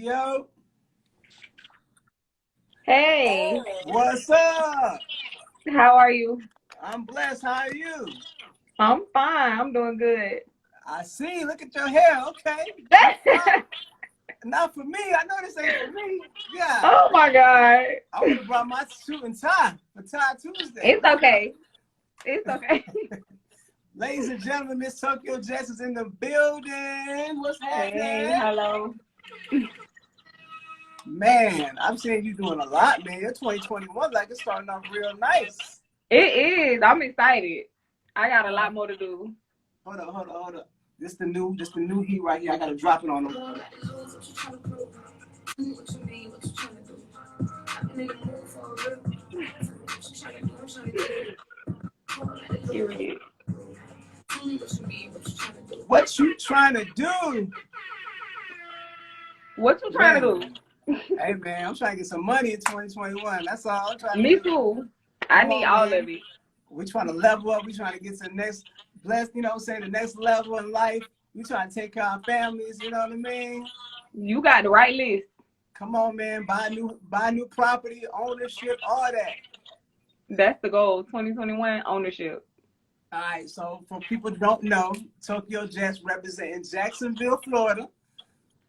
Tokyo. Hey. What's up? How are you? I'm blessed. How are you? I'm fine. I'm doing good. I see. Look at your hair. Okay. Not for me. I know this ain't for me. Yeah. Oh my God. I would have brought my suit and tie for Tie Tuesday. It's okay. It's okay. Ladies and gentlemen, Miss Tokyo Jetz is in the building. What's happening? Hey, hello. Man, I'm saying you're doing a lot, man. Your 2021 like it's starting off real nice. It is. I'm excited. I got a lot more to do. Hold up. This the new heat right here. I gotta drop it on them. Period. What you trying to do? What you trying to do? Hey man, I'm trying to get some money in 2021. That's all I'm trying to Me do. too. I need all of it. We're trying to level up. We're trying to get to the next the next level in life. We trying to take care of our families, you know what I mean? You got the right list. Come on, man. Buy new property, ownership, all that. That's the goal. 2021 ownership. All right, so for people who don't know, Tokyo Jetz representing Jacksonville, Florida.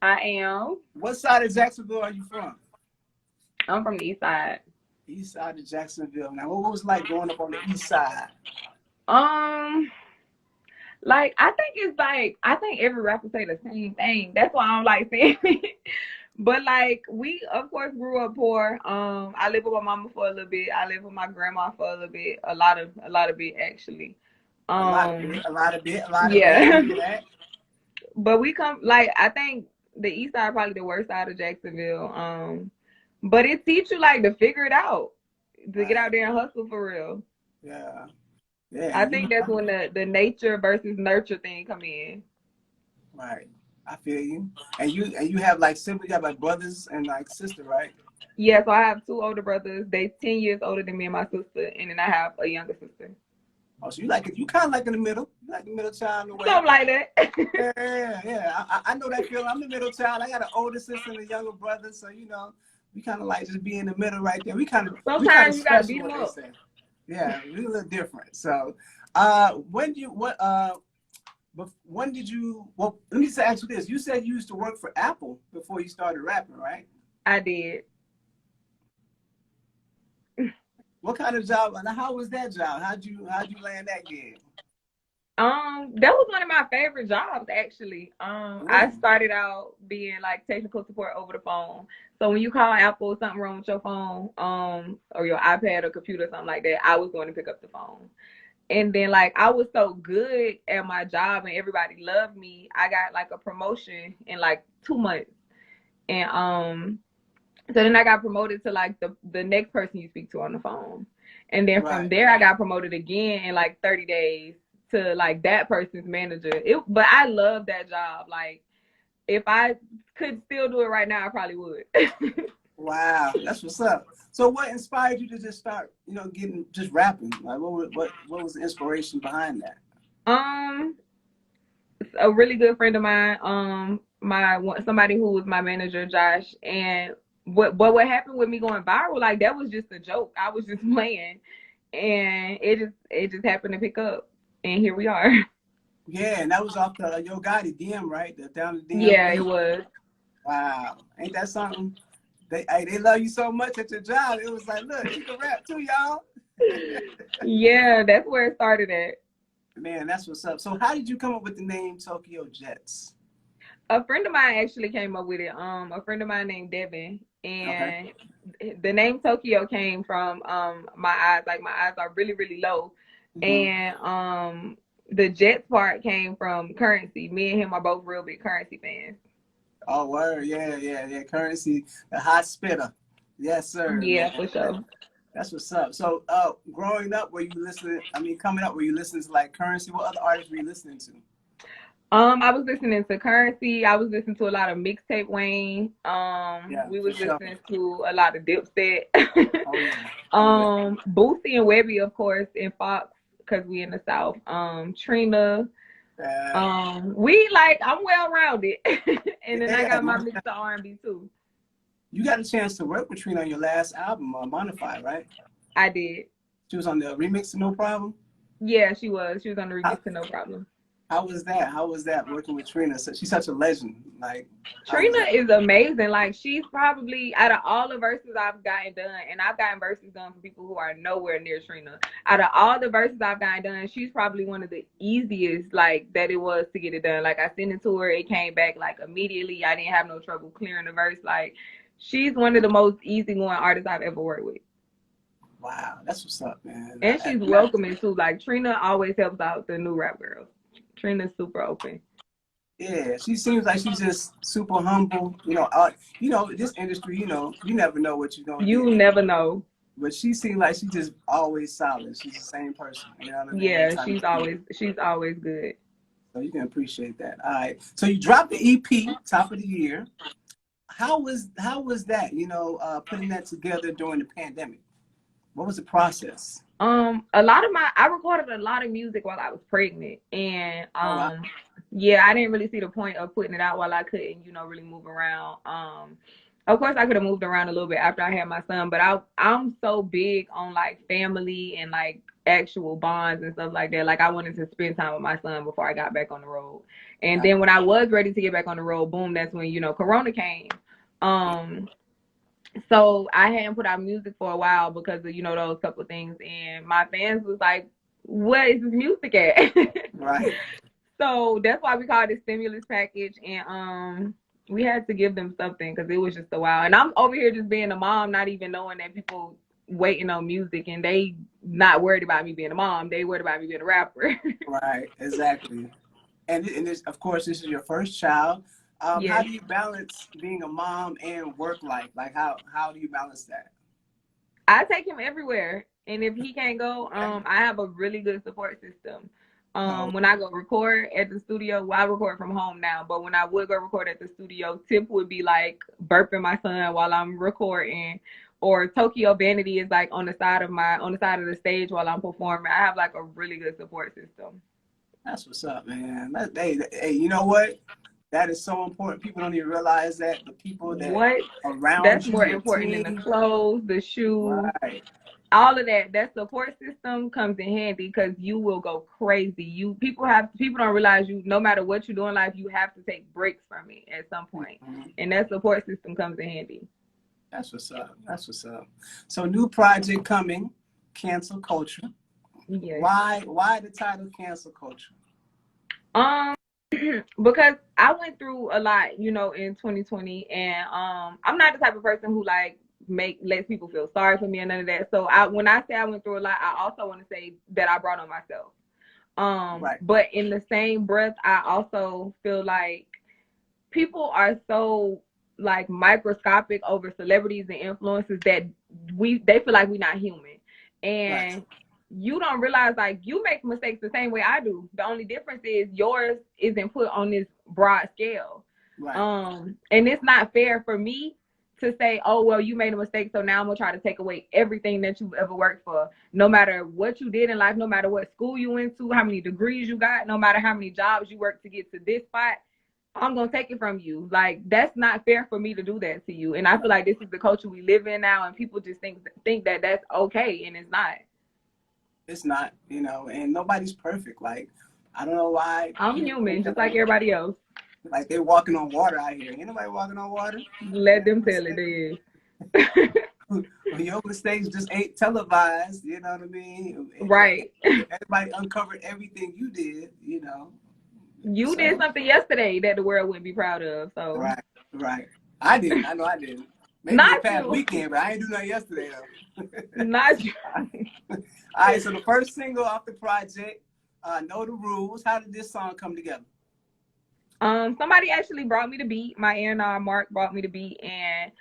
I am. What side of Jacksonville are you from? I'm from the east side. East side of Jacksonville. Now, what was it like growing up on the east side? Like, I think every rapper say the same thing. That's why I don't like saying it. But like, we of course grew up poor. I lived with my mama for a little bit. I lived with my grandma for a little bit. A lot of bit actually. A lot of bit. Yeah. But we come, like, I think the east side probably the worst side of Jacksonville. But it teach you like to figure it out, to get out there and hustle for real. Yeah. I think that's when the nature versus nurture thing come in. Right. I feel you. And you have like siblings, you have like brothers and like sister, right? Yeah, so I have two older brothers. They 10 years older than me and my sister, and then I have a younger sister. Oh, so you kind of like in the middle. You like the middle child in the way. Something like that. Yeah. I know that feeling. I'm the middle child. I got an older sister and a younger brother, so we kind of like just be in the middle right there. Sometimes you gotta beat them up. Yeah, we a little different. So, let me just ask you this. You said you used to work for Apple before you started rapping, right? I did. What kind of job, and how was that job? How'd you land that gig? That was one of my favorite jobs, actually. I started out being like technical support over the phone. So when you call Apple, something wrong with your phone, or your iPad or computer, or something like that, I was going to pick up the phone. And then like I was so good at my job and everybody loved me, I got like a promotion in like 2 months. And so then I got promoted to like the next person you speak to on the phone. And then from there I got promoted again in like 30 days to like that person's manager. But I love that job. Like if I could still do it right now, I probably would. Wow, that's what's up. So what inspired you to just start, just rapping? Like what was the inspiration behind that? A really good friend of mine, somebody who was my manager, Josh, and what happened with me going viral, like that was just a joke. I was just playing, and it just happened to pick up, and here we are. Yeah, and that was off the Yo Gotti DM, right? Down the DM. Yeah, it was. Wow, ain't that something? They love you so much at your job. It was like, look, you can rap too, y'all. Yeah, that's where it started at. Man, that's what's up. So how did you come up with the name Tokyo Jetz? A friend of mine actually came up with it. A friend of mine named Devin, and the name Tokyo came from my eyes. Like my eyes are really, really low, and the Jetz part came from Currency. Me and him are both real big Currency fans. Oh, word. Yeah. Currency, the hot spitter. Yes, sir. Yeah, for sure. That's what's up. So, growing up, coming up, were you listening to like Currency? What other artists were you listening to? I was listening to Currency. I was listening to a lot of mixtape Wayne. We was listening to a lot of Dipset. Boosie and Webby, of course, and Fox, because we in the South. Trina. I'm well rounded, and then I got my mix of R&B too. You got a chance to work with Trina on your last album, Bonafide, right? I did. She was on the remix of No Problem? Yeah, she was. She was on the remix of No Problem. How was that? How was that working with Trina? She's such a legend. Like, Trina is amazing. Like, she's probably, out of all the verses I've gotten done, and I've gotten verses done for people who are nowhere near Trina. Out of all the verses I've gotten done, she's probably one of the easiest, like, that it was to get it done. Like, I sent it to her. It came back, like, immediately. I didn't have no trouble clearing the verse. Like, she's one of the most easygoing artists I've ever worked with. Wow, that's what's up, man. And she's welcoming, too. Like, Trina always helps out the new rap girls. Trina's super open. Yeah, she seems like she's just super humble. You know, this industry, you know, you never know what you're going to You never know. But she seems like she's just always solid. She's the same person. You know what I mean? Yeah, she's always good. So you can appreciate that. All right. So you dropped the EP, top of the year. How was that? You know, putting that together during the pandemic. What was the process? I recorded a lot of music while I was pregnant, and yeah, I didn't really see the point of putting it out while I couldn't, you know, really move around. Of course, I could have moved around a little bit after I had my son, but I'm so big on like family and like actual bonds and stuff like that. Like, I wanted to spend time with my son before I got back on the road. And then when I was ready to get back on the road, boom, that's when, you know, Corona came. So I hadn't put out music for a while because of, you know, those couple of things. And my fans was like, what is this music at? Right. So that's why we called it stimulus package. And we had to give them something because it was just a while. And I'm over here just being a mom, not even knowing that people waiting on music, and they not worried about me being a mom. They worried about me being a rapper. Right, exactly. And this, of course, this is your first child. Yes. How do you balance being a mom and work life? Like, how do you balance that? I take him everywhere, and if he can't go, I have a really good support system. When I go record at the studio, well, I record from home now, but when I would go record at the studio, Tip would be like burping my son while I'm recording, or Tokyo Vanity is like on the side of the stage while I'm performing. I have like a really good support system. That's what's up, man. Hey, you know what? That is so important. People don't even realize that the people that around that's you, more important than the clothes, the shoes, right. All of that. That support system comes in handy because you will go crazy. People don't realize no matter what you do in life, you have to take breaks from it at some point. And that support system comes in handy. That's what's up. That's what's up. So new project coming, Cancel Culture. Yes. Why the title Cancel Culture? Because I went through a lot, you know, in 2020, and I'm not the type of person who like lets people feel sorry for me and none of that. So when I say I went through a lot, I also want to say that I brought on myself. Right. But in the same breath, I also feel like people are so like microscopic over celebrities and influencers that they feel like we're not human. And right. You don't realize like you make mistakes the same way I do. The only difference is yours isn't put on this broad scale. Right. And it's not fair for me to say, oh, well, you made a mistake, so now I'm gonna try to take away everything that you've ever worked for. No matter what you did in life, no matter what school you went to, how many degrees you got, no matter how many jobs you worked to get to this spot, I'm gonna take it from you. Like, that's not fair for me to do that to you. And I feel like this is the culture we live in now, and people just think that that's okay, and it's not. It's not, you know, and nobody's perfect. Like, I don't know why. I'm human, just like everybody else. Like, they're walking on water out here. Ain't nobody walking on water. Let them tell it, they is. Your mistakes just ain't televised, you know what I mean? Right. Everybody uncovered everything you did, you know. You did something yesterday that the world wouldn't be proud of. So Right. I didn't. I know I didn't. Maybe not the past you. Weekend, but I ain't do nothing yesterday though. Not you. All right, so the first single off the project, Know the Rules. How did this song come together? Somebody actually brought me the beat. My A&R Mark brought me the beat, and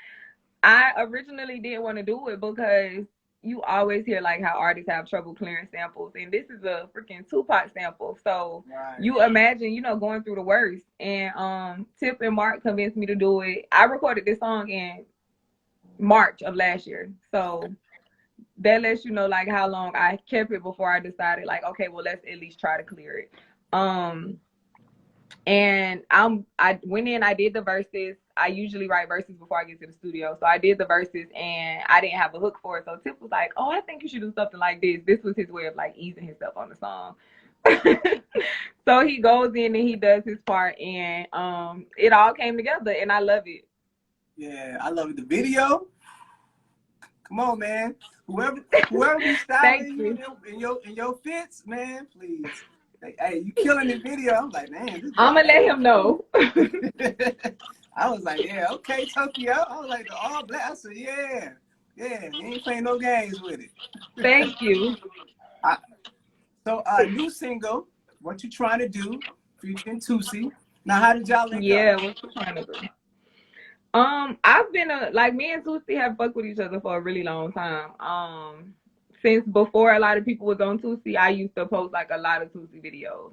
I originally didn't want to do it because you always hear like how artists have trouble clearing samples, and this is a freaking Tupac sample. So right. You imagine, you know, going through the worst. And Tip and Mark convinced me to do it. I recorded this song in March of last year. So that lets you know like how long I kept it before I decided like, okay, well, let's at least try to clear it. And I went in, I did the verses. I usually write verses before I get to the studio. So I did the verses and I didn't have a hook for it. So Tip was like, oh, I think you should do something like this. This was his way of like easing himself on the song. So he goes in and he does his part, and it all came together and I love it. Yeah, I love it. The video. Come on, man. Whoever be styling you in your fits, man, please. Hey, you killing the video. I'm like, man. I'm gonna let him know. I was like, yeah, okay, Tokyo. I was like, the all black. I said, yeah, you ain't playing no games with it. Thank you. So, new single, What You Trying to Do, featuring Toosii. Now, how did y'all link up? Yeah, what you trying to do? I've been me and Toosii have fucked with each other for a really long time. Since before a lot of people was on Toosii, I used to post like a lot of Toosii videos.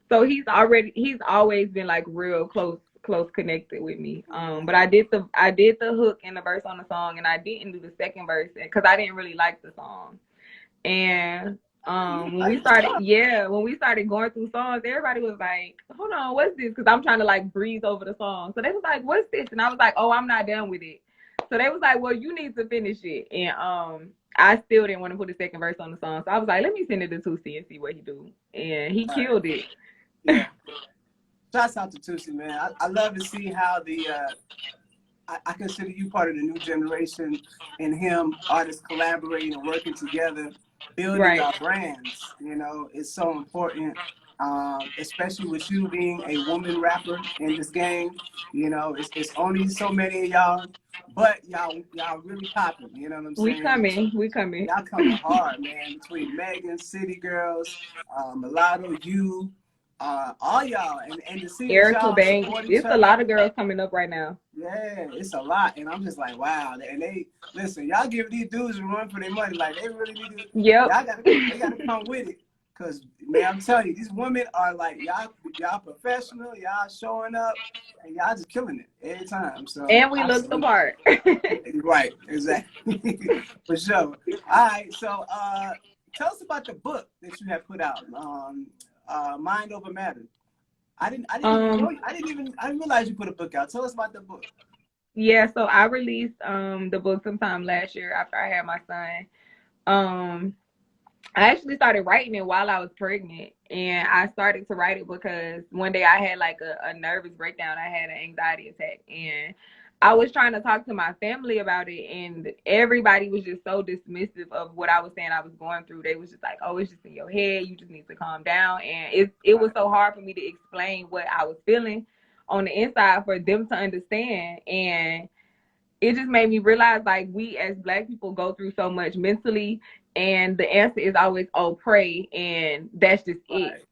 So he's always been like real close connected with me. But I did the hook and the verse on the song, and I didn't do the second verse because I didn't really like the song. And when we started going through songs, everybody was like, hold on, what's this? Because I'm trying to like breeze over the song. So they was like, what's this? And I was like, oh, I'm not done with it. So they was like, well, you need to finish it. And I still didn't want to put the second verse on the song. So I was like, let me send it to Toosii and see what he do. And he killed it. Yeah. Shouts out to Toosii, man. I love to see how the I consider you part of the new generation, and him, artists collaborating and working together, building our brands. You know, it's so important, especially with you being a woman rapper in this game. You know, it's only so many of y'all, but y'all really popping. You know what I'm saying? We coming. Y'all coming hard, man. Between Megan, City Girls, Mulatto, you. All y'all and to see Erica y'all Banks. It's a lot of girls coming up right now. Yeah, it's a lot, and I'm just like, wow. And they listen, y'all give these dudes a run for their money. Like they really need to. Yep. They gotta come with it, cause man, I'm telling you, these women are like y'all professional. Y'all showing up, and y'all just killing it every time. So and we look the part. Right, exactly. For sure. All right, so tell us about the book that you have put out. Mind Over Matter. I didn't realize you put a book out. Tell us about the book. Yeah, so I released the book sometime last year after I had my son. I actually started writing it while I was pregnant, and I started to write it because one day I had like a nervous breakdown. I had an anxiety attack, and I was trying to talk to my family about it, and everybody was just so dismissive of what I was saying I was going through. They was just like, oh, it's just in your head. You just need to calm down. And it was so hard for me to explain what I was feeling on the inside for them to understand. And it just made me realize, like, we as Black people go through so much mentally, and the answer is always, oh, pray, and that's just it.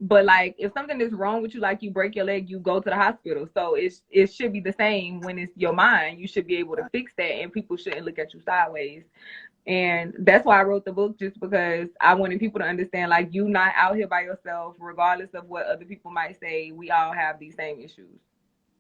But like, if something is wrong with you, like you break your leg, you go to the hospital. So it should be the same when it's your mind. You should be able to fix that, and people shouldn't look at you sideways. And that's why I wrote the book, just because I wanted people to understand, like, you not out here by yourself, regardless of what other people might say. We all have these same issues.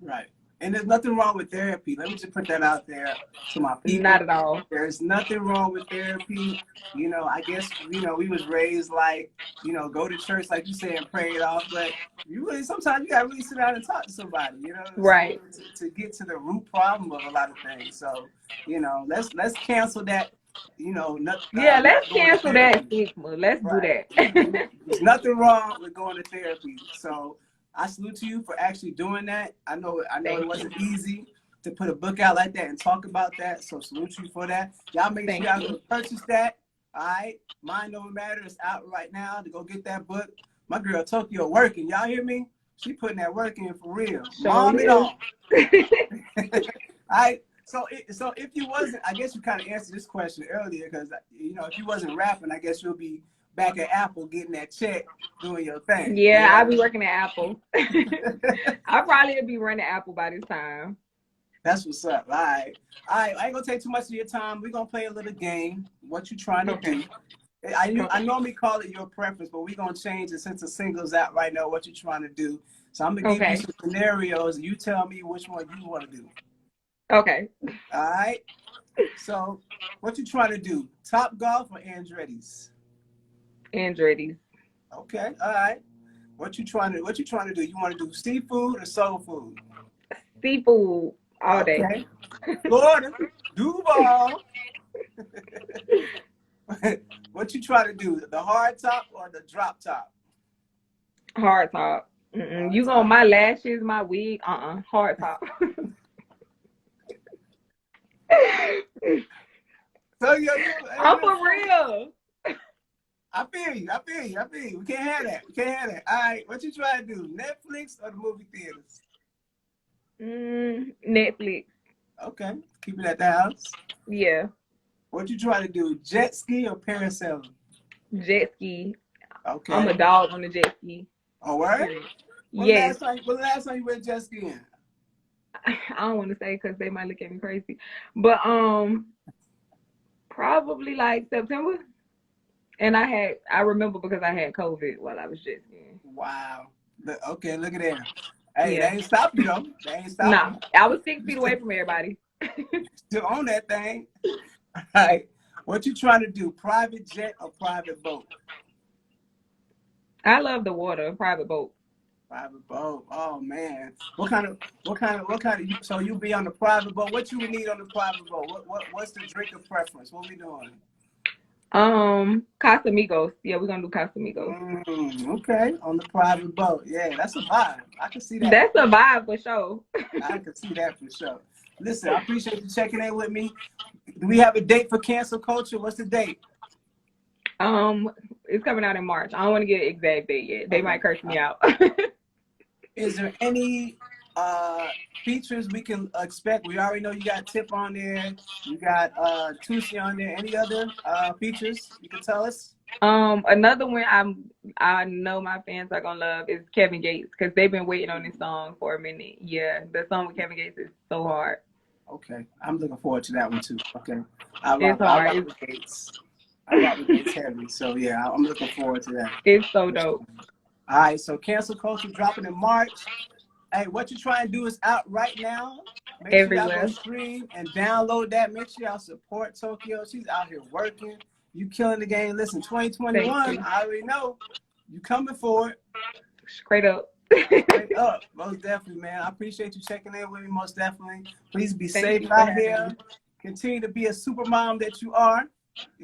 Right. And there's nothing wrong with therapy. Let me just put that out there to my people. Not at all. There's nothing wrong with therapy. You know, I guess, you know, we was raised like, you know, go to church, like you say, and pray it off. But you really, sometimes you got to really sit down and talk to somebody, you know, right, to get to the root problem of a lot of things. So, you know, let's cancel that, you know. Let's cancel that stigma. Let's do that. There's nothing wrong with going to therapy. So I salute to you for actually doing that. I know it wasn't easy to put a book out like that and talk about that. So salute you for that. Y'all make sure y'all go purchase that. All right. Mind Over Matter is out right now to go get that book. My girl Tokyo working. Y'all hear me? She putting that work in for real. Mom it on. All right. So if you wasn't, I guess you kind of answered this question earlier, because, you know, if you wasn't rapping, I guess you'll be back at Apple getting that check, doing your thing. Yeah, I'll be working at Apple. I'll probably be running Apple by this time. That's what's up. All right. I ain't gonna take too much of your time. We're gonna play a little game. What you trying to do? I normally call it your preference, but we're gonna change it since the single's out right now. What you trying to do? So I'm gonna give you some scenarios. You tell me which one you want to do. Okay. All right. So what you trying to do? Top Golf or Andretti's? Andretti's. Okay. All right. What you trying to do? You want to do seafood or soul food? Seafood all day. Okay. Florida, Duval. What you trying to do? The hard top or the drop top? Hard top. You got my lashes, my wig. Hard top. So I'm for real. I feel you. We can't have that. All right, what you trying to do? Netflix or the movie theaters? Netflix. Okay, keep it at the house. Yeah. What you trying to do? Jet ski or parasailing? Jet ski. Okay. I'm a dog on the jet ski. Oh, word? Yes. When the last time you went jet skiing? I don't want to say because they might look at me crazy, but probably like September. And I remember because I had COVID while I was jet skiing. Wow. Okay, look at that. Hey, Yeah. They ain't stopped you though. Nah, I was 6 feet away from everybody. Still on that thing. All right. What you trying to do? Private jet or private boat? I love the water. Private boat. Private boat. Oh man. What kind of? So you be on the private boat? What you would need on the private boat? What's the drink of preference? What we doing? Casamigos. Yeah, we're gonna do Casamigos. Okay, on the private boat. Yeah, that's a vibe. I can see that. That's a vibe for sure. I can see that for sure. Listen, I appreciate you checking in with me. Do we have a date for cancel culture? What's the date? It's coming out in March. I don't want to get an exact date yet. They might curse me out. Is there any features we can expect? We already know you got Tip on there. You got Toosii on there. Any other features you can tell us? Another one I know my fans are gonna love is Kevin Gates because they've been waiting on this song for a minute. Yeah, the song with Kevin Gates is so hard. Okay, I'm looking forward to that one too. Okay, It's hard. I rock with Gates. I rock with Gates heavy. So yeah, I'm looking forward to that. It's so dope. All right, so cancel culture dropping in March. Hey, what you trying to do is out right now. Make sure y'all go stream and download that. Make sure y'all support Tokyo. She's out here working. You killing the game. Listen, 2021, I already know. You coming for it. Straight up. Straight up. Most definitely, man. I appreciate you checking in with me, most definitely. Please be safe out here. Continue to be a super mom that you are.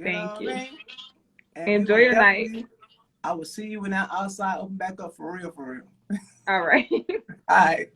Thank you. I mean? Enjoy your night. I will see you when that outside open back up for real. All right. All right.